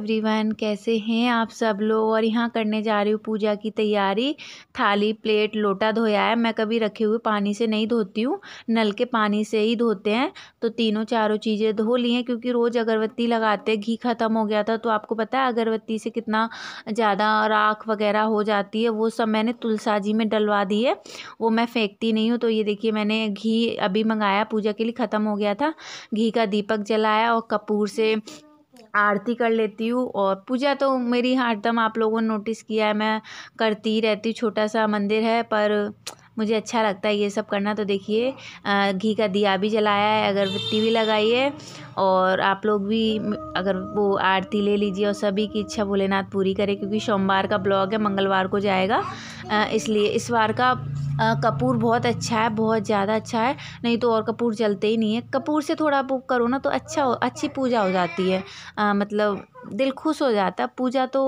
Everyone, कैसे हैं आप सब लोग। और यहाँ करने जा रही हूँ पूजा की तैयारी। थाली, प्लेट, लोटा धोया है। मैं कभी रखे हुए पानी से नहीं धोती हूँ, नल के पानी से ही धोते हैं। तो तीनों चारों चीज़ें धो ली हैं, क्योंकि रोज़ अगरबत्ती लगाते, घी ख़त्म हो गया था। तो आपको पता है अगरबत्ती से कितना ज़्यादा राख वगैरह हो जाती है। वो सब मैंने तुलसाजी में डलवा दी है, वो मैं फेंकती नहीं हूँ। तो ये देखिए, मैंने घी अभी मंगाया पूजा के लिए, ख़त्म हो गया था। घी का दीपक जलाया और कपूर से आरती कर लेती हूँ। और पूजा तो मेरी हरदम, आप लोगों ने नोटिस किया है, मैं करती ही रहती हूँ। छोटा सा मंदिर है, पर मुझे अच्छा लगता है ये सब करना। तो देखिए, घी का दिया भी जलाया है, अगरबत्ती भी लगाई है। और आप लोग भी अगर वो आरती ले लीजिए और सभी की इच्छा भोलेनाथ पूरी करे, क्योंकि सोमवार का ब्लॉग है, मंगलवार को जाएगा। इसलिए इस बार का कपूर बहुत अच्छा है, बहुत ज़्यादा अच्छा है। नहीं तो और कपूर जलते ही नहीं है। कपूर से थोड़ा बुक करो ना तो अच्छी पूजा हो जाती है। मतलब दिल खुश हो जाता है। पूजा तो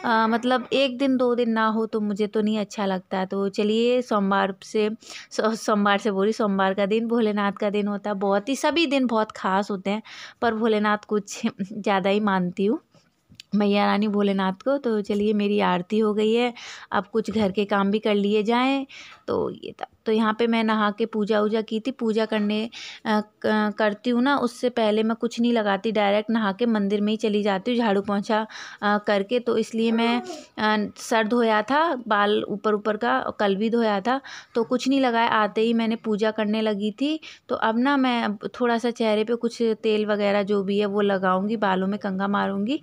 मतलब 1 दिन 2 दिन ना हो तो मुझे तो नहीं अच्छा लगता है। तो चलिए, सोमवार से बोली, सोमवार का दिन भोलेनाथ का दिन होता है। बहुत ही, सभी दिन बहुत ख़ास होते हैं, पर भोलेनाथ कुछ ज़्यादा ही मानती हूँ, मैया रानी भोलेनाथ को। तो चलिए, मेरी आरती हो गई है, अब कुछ घर के काम भी कर लिए जाएं। तो ये था। तो यहाँ पे मैं नहा के पूजा वूजा की थी। पूजा करती हूँ ना, उससे पहले मैं कुछ नहीं लगाती, डायरेक्ट नहा के मंदिर में ही चली जाती हूँ, झाड़ू पोंछा करके। तो इसलिए मैं सर धोया था, बाल ऊपर ऊपर का, कल भी धोया था। तो कुछ नहीं लगाया, आते ही मैंने पूजा करने लगी थी। तो अब ना मैं थोड़ा सा चेहरे पे कुछ तेल वगैरह जो भी है वो लगाऊंगी, बालों में कंघा मारूंगी।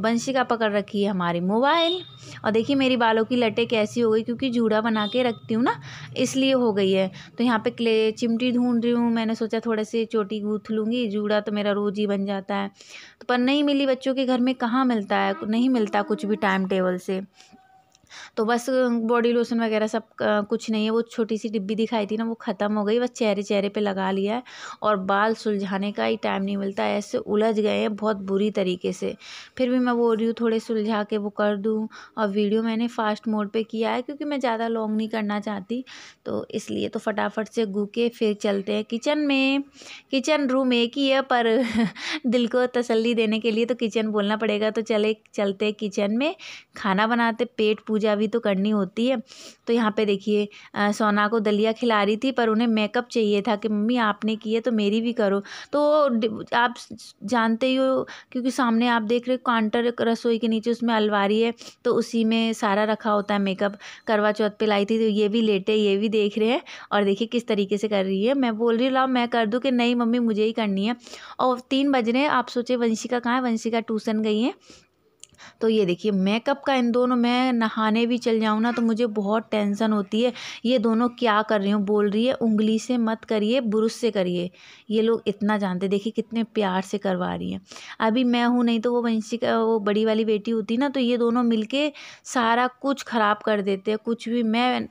वंशिका पकड़ रखी है हमारी मोबाइल। और देखिए मेरी बालों की लटें कैसी हो गई, क्योंकि जूड़ा बना के रखती हूँ ना, इसलिए हो गई है। तो यहाँ पे चिमटी ढूंढ रही हूँ। मैंने सोचा थोड़े से चोटी गूँथ लूँगी, जूड़ा तो मेरा रोज ही बन जाता है। तो पर नहीं मिली, बच्चों के घर में कहाँ मिलता है, नहीं मिलता कुछ भी टाइम टेबल से। तो बस बॉडी लोशन वगैरह सब कुछ नहीं है। वो छोटी सी डिब्बी दिखाई थी ना, वो ख़त्म हो गई। बस चेहरे पे लगा लिया है। और बाल सुलझाने का ही टाइम नहीं मिलता, ऐसे उलझ गए हैं बहुत बुरी तरीके से। फिर भी मैं बोल रही हूँ थोड़े सुलझा के वो कर दूँ। और वीडियो मैंने फास्ट मोड पे किया है, क्योंकि मैं ज़्यादा लॉन्ग नहीं करना चाहती, तो इसलिए। तो फटाफट से गू के फिर चलते हैं किचन में। किचन रूम एक ही है, पर दिल को तसल्ली देने के लिए तो किचन बोलना पड़ेगा। तो चलते किचन में, खाना बनाते, पेट पूजा भी तो करनी होती है। तो यहाँ पे देखिए, सोना को दलिया खिला रही थी, पर उन्हें मेकअप चाहिए था कि मम्मी आपने की है तो मेरी भी करो। तो आप जानते ही हो, क्योंकि सामने आप देख रहे हो काउंटर, रसोई के नीचे उसमें अलमारी है, तो उसी में सारा रखा होता है मेकअप। करवा चौथ पे लाई थी, तो ये भी लेटे, ये भी देख रहे हैं। और देखिए किस तरीके से कर रही है। मैं बोल रही हूँ लाओ मैं कर दूँ, कि नहीं मम्मी मुझे ही करनी है। और 3 बज रहे हैं। आप सोचे वंशिका कहाँ है, वंशिका ट्यूशन गई है। तो ये देखिए मेकअप का, इन दोनों, मैं नहाने भी चल जाऊँ ना तो मुझे बहुत टेंशन होती है। ये दोनों क्या कर रही हूँ, बोल रही है उंगली से मत करिए, ब्रुश से करिए। ये लोग इतना जानते, देखिए कितने प्यार से करवा रही हैं। अभी मैं हूँ नहीं तो वो वंशिका, वो बड़ी वाली बेटी होती ना, तो ये दोनों मिलके सारा कुछ खराब कर देते हैं। कुछ भी मैं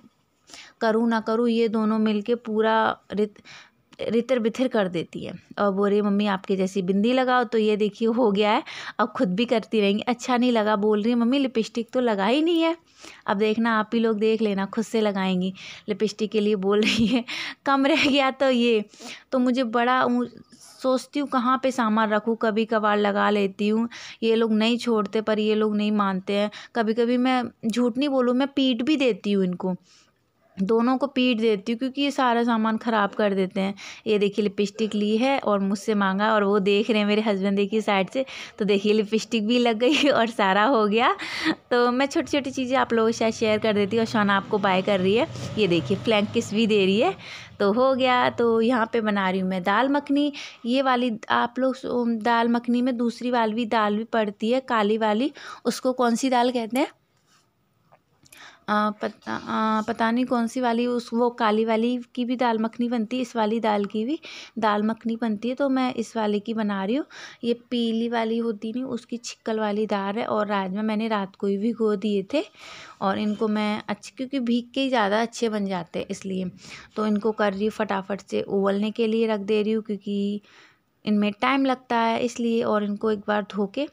करूँ ना करूँ, ये दोनों मिलके पूरा रितर बिथिर कर देती है। और बोल रही मम्मी आपके जैसी बिंदी लगाओ। तो ये देखिए हो गया है, अब खुद भी करती रहेंगी। अच्छा नहीं लगा, बोल रही है मम्मी लिपस्टिक तो लगा ही नहीं है। अब देखना, आप ही लोग देख लेना, खुद से लगाएंगी लिपस्टिक के लिए, बोल रही है। कम रह गया तो ये, तो मुझे बड़ा सोचती हूँ कहाँ पे सामान रखूँ, कभी कभार लगा लेती हूँ। ये लोग नहीं छोड़ते, पर ये लोग नहीं मानते हैं। कभी कभी मैं झूठ नहीं बोलूँ, मैं पीट भी देती हूँ इनको, दोनों को पीट देती हूँ, क्योंकि ये सारा सामान ख़राब कर देते हैं। ये देखिए लिपस्टिक ली है और मुझसे मांगा, और वो देख रहे हैं मेरे हस्बैंड, देखिए साइड से। तो देखिए लिपस्टिक भी लग गई और सारा हो गया। तो मैं छोटी छोटी चीज़ें आप लोगों के साथ शेयर कर देती हूँ। और शाना आपको बाय कर रही है, ये देखिए फ्लैंक किस भी दे रही है। तो हो गया। तो यहाँ पे बना रही हूँ मैं दाल मखनी। ये वाली आप लोग दाल मखनी में दूसरी वाली भी दाल भी पड़ती है, काली वाली, उसको कौन सी दाल कहते हैं, पता नहीं कौन सी वाली, वो काली वाली की भी दाल मखनी बनती है, इस वाली दाल की भी दाल मखनी बनती है। तो मैं इस वाले की बना रही हूँ। ये पीली वाली होती नहीं, उसकी छिक्कल वाली दाल है। और राजमा मैंने रात को ही भिगो दिए थे, और इनको मैं अच्छे, क्योंकि भीग के ही ज़्यादा अच्छे बन जाते हैं इसलिए। तो इनको कर रही हूँ फटाफट से उबलने के लिए रख दे रही हूँ, क्योंकि इनमें टाइम लगता है इसलिए। और इनको एक बार धो के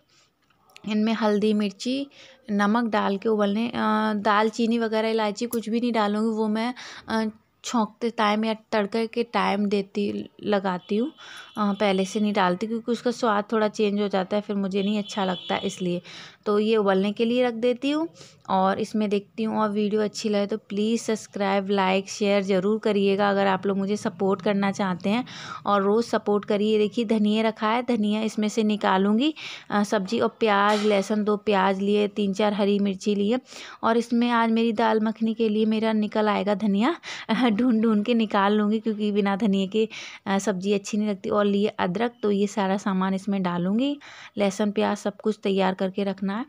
इनमें हल्दी मिर्ची नमक डाल के उबलने, दालचीनी वगैरह इलायची कुछ भी नहीं डालूँगी, वो मैं छौंकते टाइम या तड़के के टाइम लगाती हूँ, पहले से नहीं डालती क्योंकि उसका स्वाद थोड़ा चेंज हो जाता है, फिर मुझे नहीं अच्छा लगता इसलिए। तो ये उबलने के लिए रख देती हूँ और इसमें देखती हूँ। और वीडियो अच्छी लगे तो प्लीज़ सब्सक्राइब, लाइक, शेयर ज़रूर करिएगा अगर आप लोग मुझे सपोर्ट करना चाहते हैं, और रोज़ सपोर्ट करिए। देखिए धनिया रखा है, धनिया इसमें से निकालूंगी सब्जी, और प्याज, लहसुन, 2 प्याज लिए, 3-4 हरी मिर्ची लिए, और इसमें आज मेरी दाल मखनी के लिए मेरा निकल आएगा धनिया, ढूंढ ढूंढ के निकाल लूँगी क्योंकि बिना धनिया के सब्ज़ी अच्छी नहीं लगती। और लिए अदरक, तो ये सारा सामान इसमें डालूँगी, लहसुन, प्याज सब कुछ तैयार करके रखना है।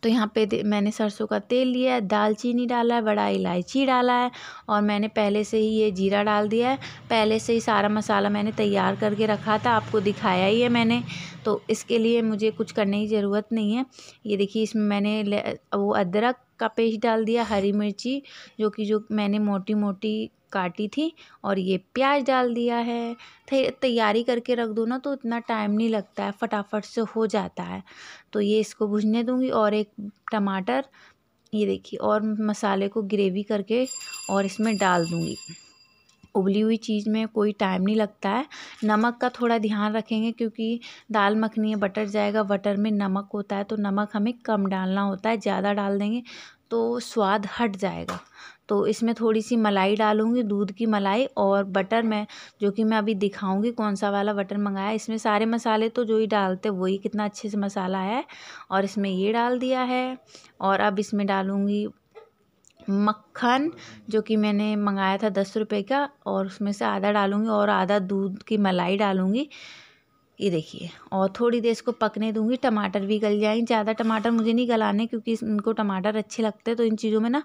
तो यहाँ पे मैंने सरसों का तेल लिया है, दालचीनी डाला है, बड़ा इलायची डाला है, और मैंने पहले से ही ये जीरा डाल दिया है। पहले से ही सारा मसाला मैंने तैयार करके रखा था, आपको दिखाया ही है मैंने, तो इसके लिए मुझे कुछ करने की ज़रूरत नहीं है। ये देखिए इसमें मैंने वो अदरक का पेस्ट डाल दिया, हरी मिर्ची जो मैंने मोटी मोटी काटी थी, और ये प्याज डाल दिया है। तैयारी करके रख दो ना तो इतना टाइम नहीं लगता है, फटाफट से हो जाता है। तो ये इसको भुनने दूंगी, और एक टमाटर, ये देखिए, और मसाले को ग्रेवी करके और इसमें डाल दूंगी। उबली हुई चीज़ में कोई टाइम नहीं लगता है। नमक का थोड़ा ध्यान रखेंगे क्योंकि दाल मखनी है, बटर जाएगा, बटर में नमक होता है, तो नमक हमें कम डालना होता है, ज़्यादा डाल देंगे तो स्वाद हट जाएगा। तो इसमें थोड़ी सी मलाई डालूंगी, दूध की मलाई, और बटर में जो कि मैं अभी दिखाऊंगी कौन सा वाला बटर मंगाया। इसमें सारे मसाले तो जो ही डालते वही कितना अच्छे से मसाला है, और इसमें ये डाल दिया है। और अब इसमें डालूंगी मक्खन जो कि मैंने मंगाया था 10 रुपये का, और उसमें से आधा डालूंगी, और आधा दूध की मलाई डालूंगी। ये देखिए, और थोड़ी देर इसको पकने दूंगी, टमाटर भी गल जाएंगे। ज़्यादा टमाटर मुझे नहीं गलाने क्योंकि इनको टमाटर अच्छे लगते हैं, तो इन चीज़ों में ना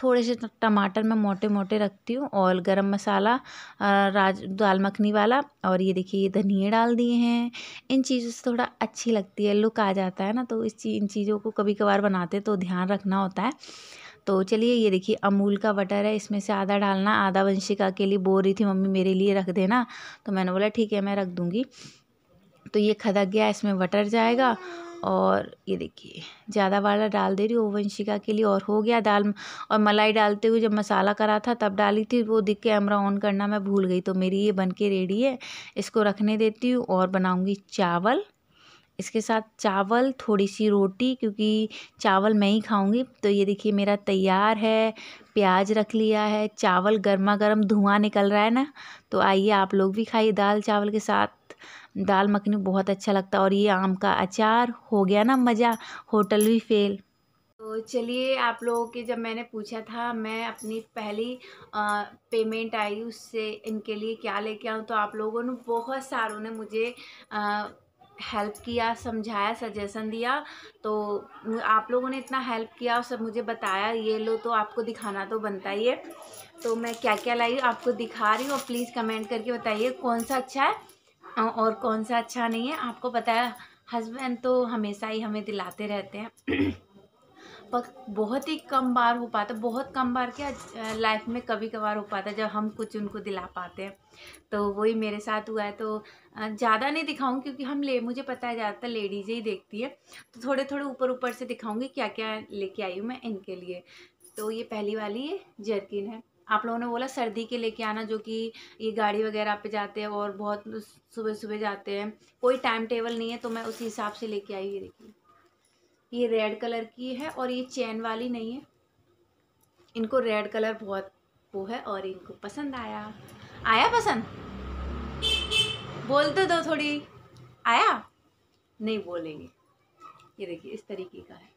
थोड़े से टमाटर मैं मोटे मोटे रखती हूँ। और गरम मसाला दाल मखनी वाला, और ये देखिए ये धनिया डाल दिए हैं। इन चीज़ों से थोड़ा अच्छी लगती है, लुक आ जाता है ना, तो इन चीज़ों को कभी कभार बनाते तो ध्यान रखना होता है। तो चलिए ये देखिए अमूल का बटर है, इसमें से आधा डालना, आधा वंशिका के लिए बोल रही थी मम्मी मेरे लिए रख देना, तो मैंने बोला ठीक है मैं रख दूँगी। तो ये खदक गया, इसमें बटर जाएगा, और ये देखिए ज़्यादा वाला डाल दे रही हूँ वंशिका के लिए, और हो गया दाल। और मलाई डालते हुए जब मसाला करा था तब डाली थी, वो दिख के कैमरा ऑन करना मैं भूल गई। तो मेरी ये बन के रेडी है, इसको रखने देती हूँ, और बनाऊँगी चावल। इसके साथ चावल, थोड़ी सी रोटी, क्योंकि चावल मैं ही खाऊंगी। तो ये देखिए मेरा तैयार है, प्याज रख लिया है, चावल गर्मा गर्म धुआं निकल रहा है ना, तो आइए आप लोग भी खाइए दाल चावल के साथ। दाल मखनी बहुत अच्छा लगता है, और ये आम का अचार, हो गया ना मज़ा, होटल भी फेल। तो चलिए आप लोगों के, जब मैंने पूछा था मैं अपनी पहली पेमेंट आई उससे इनके लिए क्या लेके आऊँ, तो आप लोगों ने बहुत सारों ने मुझे हेल्प किया, समझाया, सजेशन दिया। तो आप लोगों ने इतना हेल्प किया और सब मुझे बताया, ये लो, तो आपको दिखाना तो बनता ही है। तो मैं क्या क्या लाई हूँ आपको दिखा रही हूँ, और प्लीज़ कमेंट करके बताइए कौन सा अच्छा है और कौन सा अच्छा नहीं है। आपको पता है हस्बैंड तो हमेशा ही हमें दिलाते रहते हैं पर बहुत ही कम बार हो पाता, बहुत कम बार क्या, लाइफ में कभी कभार हो पाता है जब हम कुछ उनको दिला पाते हैं। तो वही मेरे साथ हुआ है। तो ज़्यादा नहीं दिखाऊंगी क्योंकि मुझे पता है ज़्यादातर लेडीज़ ही देखती है, तो थोड़े थोड़े ऊपर ऊपर से दिखाऊंगी क्या क्या लेके आई हूँ मैं इनके लिए। तो ये पहली वाली ये जर्किन है, आप लोगों ने बोला सर्दी के लेके आना, जो कि ये गाड़ी वगैरह पे जाते हैं और बहुत सुबह सुबह जाते हैं, कोई टाइम टेबल नहीं है, तो मैं उसी हिसाब से लेके आई। ये देखिए ये रेड कलर की है, और ये चैन वाली नहीं है, इनको रेड कलर बहुत वो है, और इनको पसंद आया। आया पसंद? बोलते दो थोड़ी, आया? नहीं बोलेंगे। ये देखिए इस तरीके का है।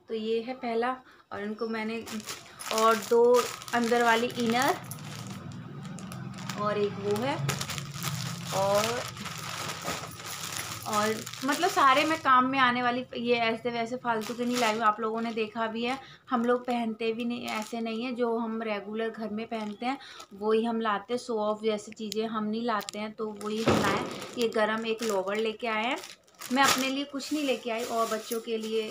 तो ये है पहला, और इनको मैंने, और 2 अंदर वाली इनर, और एक वो है, और मतलब सारे में काम में आने वाली, ये ऐसे वैसे फालतू के नहीं लाई हूँ, आप लोगों ने देखा भी है, हम लोग पहनते भी नहीं, ऐसे नहीं है, जो हम रेगुलर घर में पहनते हैं वही हम लाते हैं, शो ऑफ जैसी चीज़ें हम नहीं लाते हैं, तो वही हम लाए। ये गरम एक लोवर लेके आए हैं, मैं अपने लिए कुछ नहीं लेके आई, और बच्चों के लिए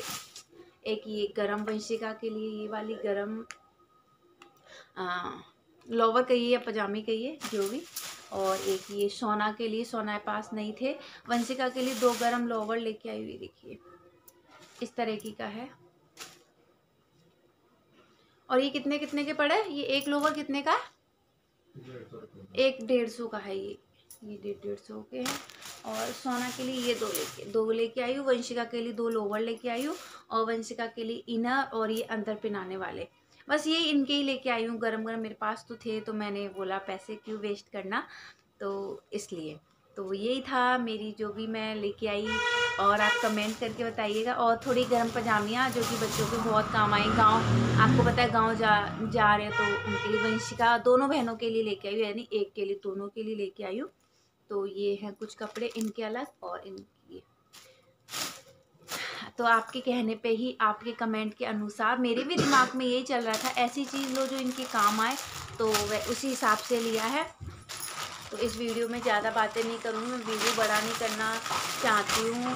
एक ये गरम वंशिका के लिए ये वाली गरम लोवर कहिए या पजामी कहिए जो भी, और एक ये सोना के लिए, सोना पास नहीं थे, वंशिका के लिए 2 गरम लोवर लेके आई हुई, देखिए इस तरह की का है। और ये कितने कितने के पड़े? ये एक लोवर कितने का है? 150 का है ये 150 के हैं। और सोना के लिए ये दो लेके आई हूँ, वंशिका के लिए 2 लोवर लेके आई हूँ, और वंशिका के लिए इनर और ये अंदर पहनाने वाले, बस ये इनके ही लेके आई हूँ। गरम गरम मेरे पास तो थे, तो मैंने बोला पैसे क्यों वेस्ट करना, तो इसलिए। तो यही था मेरी जो भी मैं लेके आई, और आप कमेंट करके बताइएगा। और थोड़ी गर्म पजामियाँ जो कि बच्चों के बहुत काम आई, गांव आपको पता है गांव जा रहे तो उनके लिए, वंशिका दोनों बहनों के लिए लेके आई हूँ, यानी एक के लिए, दोनों के लिए लेके आई हूँ। तो ये हैं कुछ कपड़े इनके अलग और इनकी। तो आपके कहने पे ही, आपके कमेंट के अनुसार मेरे भी दिमाग में यही चल रहा था, ऐसी चीज़ लो जो इनके काम आए, तो वह उसी हिसाब से लिया है। तो इस वीडियो में ज़्यादा बातें नहीं करूँगी, मैं वीडियो बड़ा नहीं करना चाहती हूँ।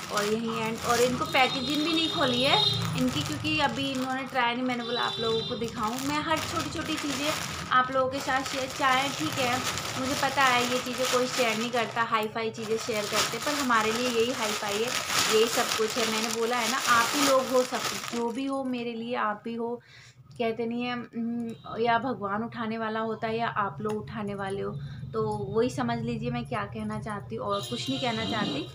और यही एंड, और इनको पैकेजिंग भी नहीं खोली है इनकी, क्योंकि अभी इन्होंने ट्राई नहीं, मैंने बोला आप लोगों को दिखाऊं। मैं हर छोटी छोटी चीज़ें आप लोगों के साथ शेयर, चाहे ठीक है मुझे पता है ये चीज़ें कोई शेयर नहीं करता, हाई फाई चीज़ें शेयर करते, पर हमारे लिए यही हाई फाई है, यही सब कुछ है। मैंने बोला है ना, आप ही लोग हो, सब जो भी हो मेरे लिए आप ही हो। कहते नहीं है या भगवान उठाने वाला होता है या आप लोग उठाने वाले हो, तो वही समझ लीजिए मैं क्या कहना चाहती हूँ, और कुछ नहीं कहना चाहती,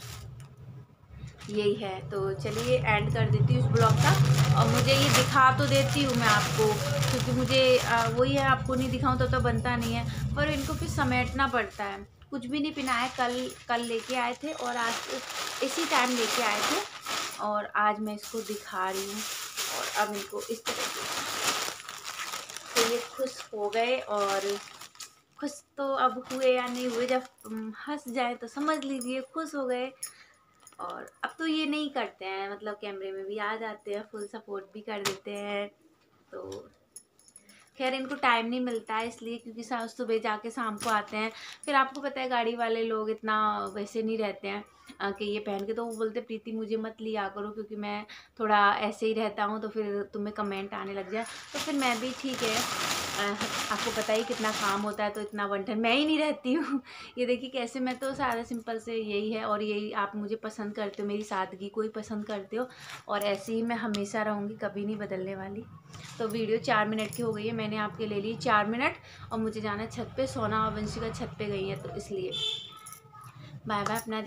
यही है। तो चलिए एंड कर देती हूँ इस ब्लॉग का, और मुझे ये दिखा तो देती हूँ मैं आपको, क्योंकि मुझे वही है, आपको नहीं दिखाऊँ तो बनता नहीं है, पर इनको फिर समेटना पड़ता है। कुछ भी नहीं पिना है, कल लेके आए थे और आज इसी टाइम लेके आए थे, और आज मैं इसको दिखा रही हूँ। और अब इनको इस तरह से, तो ये खुश हो गए, और खुश तो अब हुए या नहीं हुए, जब हंस जाए तो समझ लीजिए खुश हो गए। और अब तो ये नहीं करते हैं, मतलब कैमरे में भी आ जाते हैं, फुल सपोर्ट भी कर देते हैं। तो खैर इनको टाइम नहीं मिलता है इसलिए, क्योंकि सुबह जाके शाम को आते हैं। फिर आपको पता है गाड़ी वाले लोग इतना वैसे नहीं रहते हैं कि ये पहन के, तो वो बोलते प्रीति मुझे मत लिया करो, क्योंकि मैं थोड़ा ऐसे ही रहता हूँ, तो फिर तुम्हें कमेंट आने लग जाए। तो फिर मैं भी ठीक है, आपको पता ही कितना काम होता है, तो इतना वन मैं ही नहीं रहती हूँ। ये देखिए कैसे, मैं तो सादा सिंपल से यही है, और यही आप मुझे पसंद करते हो, मेरी सादगी को ही पसंद करते हो, और ऐसे ही मैं हमेशा रहूँगी, कभी नहीं बदलने वाली। तो वीडियो 4 मिनट की हो गई है, मैंने आपके ले ली 4 मिनट, और मुझे जाना है छत पे, सोना और वंशिका छत पे गई है, तो इसलिए बाय बाय, अपना